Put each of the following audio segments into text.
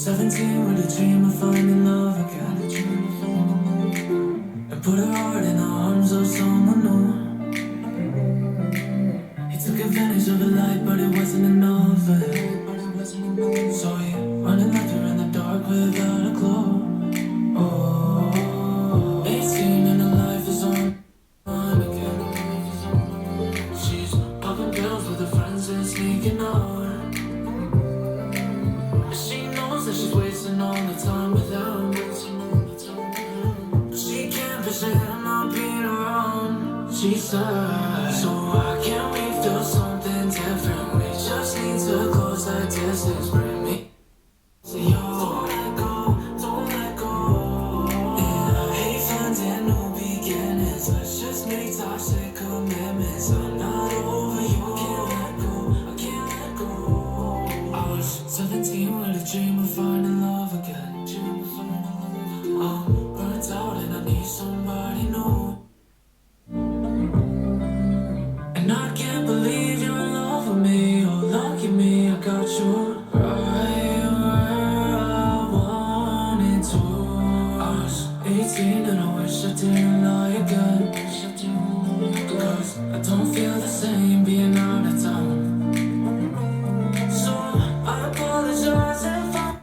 17 with a dream of finding love again. And put her heart in the arms of someone new. He took advantage of the light, but it wasn't enough for him. So he running left her in the dark without a clue. Oh, 18 and her life is on again. She's popping pills with her friends and sneaking out. She knows that she's wasting all the time with him. But she can't picture him not being around. She said, so why can't we feel something different? We just need to close that distance. Bring me to you. Don't let go, don't let go. And I hate finding new beginnings. Let's just make toxic commitments. I'm not over you, I can't let go, I can't let go. I was 17 with a dream of finding love again. I'm burnt out and I need somebody new. And I can't believe you're in love with me. Oh, lucky me, I got you right where I wanted to. I was 18 and I wish I didn't lie again. Cause I don't feel the same being out of town. So I apologize if I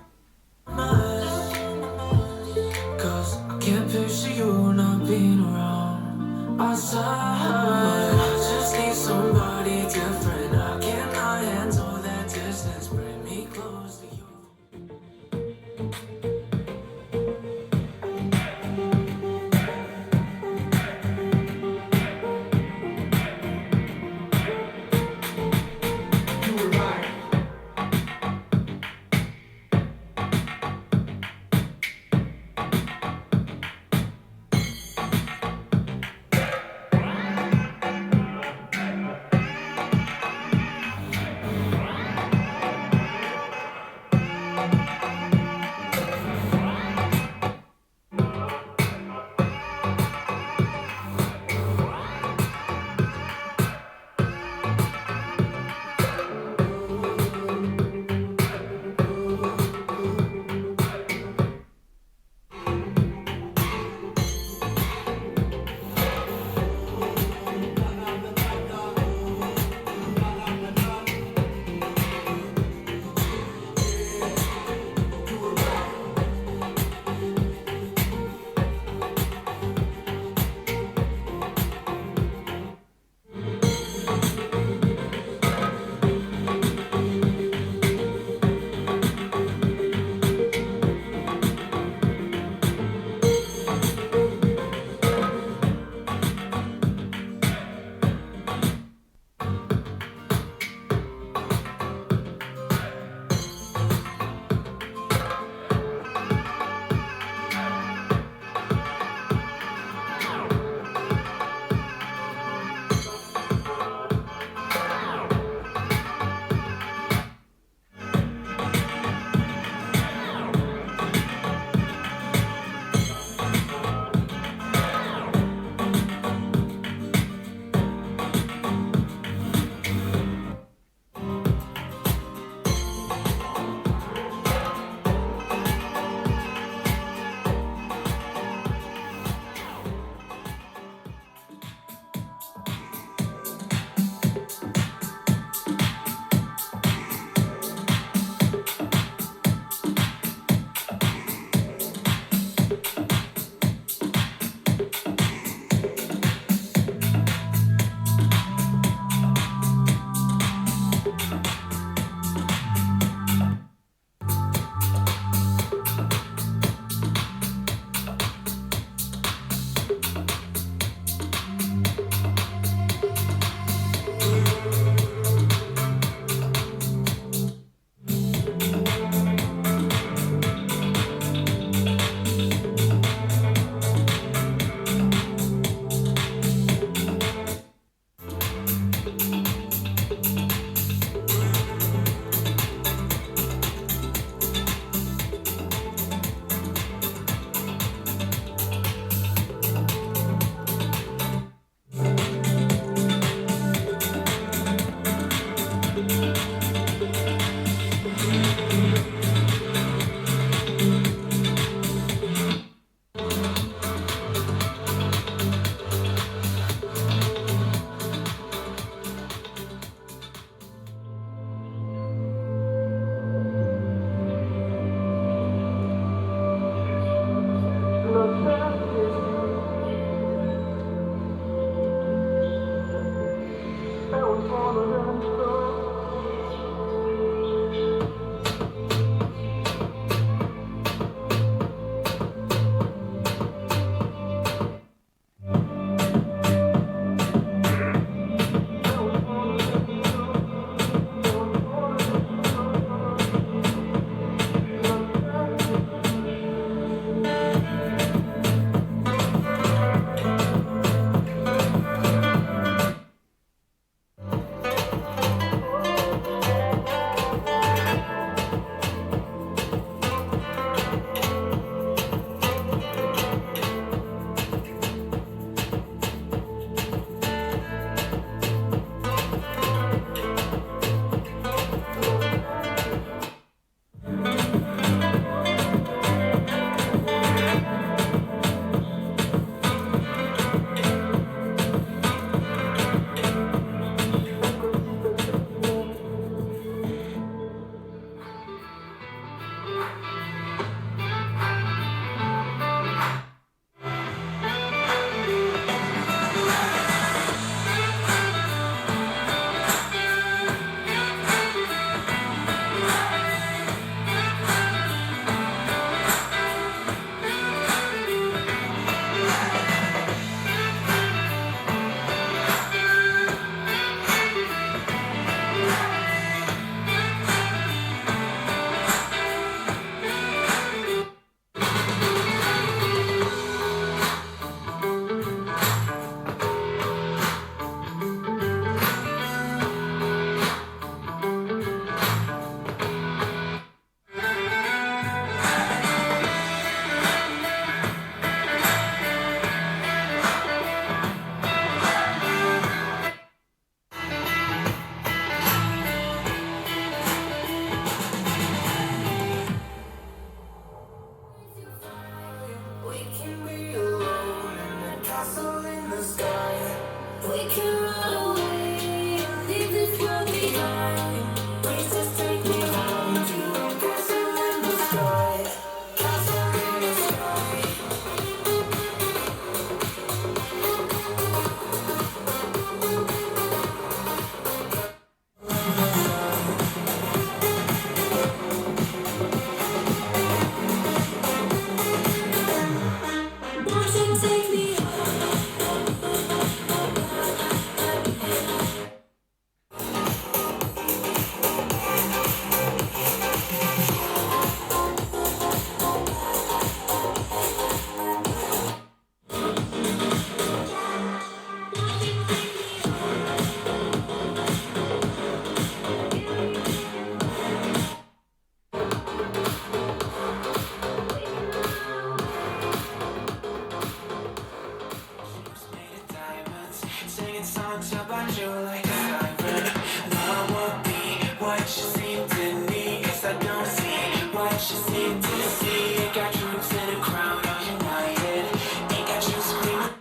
see, ain't got troops and a crowd all united. Ain't got you screaming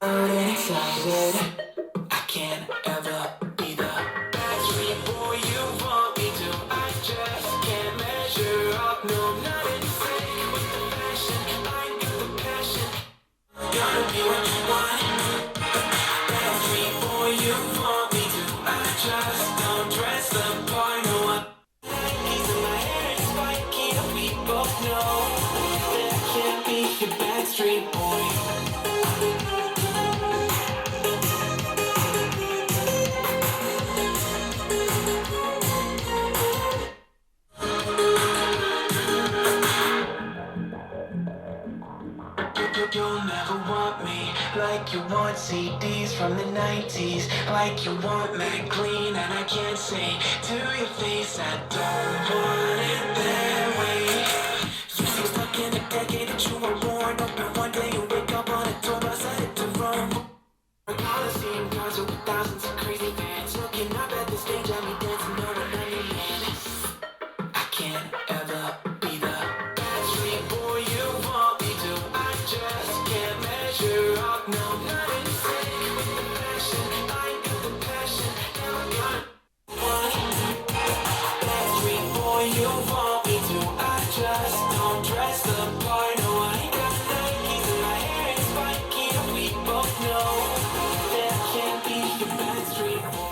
loud and excited. I can't ever be the Backstreet Boy you want me to. I just can't measure up. No, I'm not insane with the passion. I got the passion. Gonna be what you want. Backstreet Boy you want me to. I just don't dress the part. No, I Nikes in my hair is spiky, and we both know that I can't be your Backstreet Boy. You'll never want me like you want CDs from the 90s, like you want Mac Clean, and I can't say to your face I don't want it that way. You seem stuck in a decade that you were born. Open one day you wake up on a tour bus headed to Rome. A Coliseum concert with thousands of crazy fans looking up at the stage at me dancing, knowing I'm your man. I can't ever be the Backstreet Boy you want me to. I just can't measure up. No, I'm not insane with the passion. I got the passion. Now I got one. Backstreet Boy you want me to. I just don't dress the part. No, I ain't got Nikes and my hair is spiky, and we both know that I can't be your Backstreet Boy.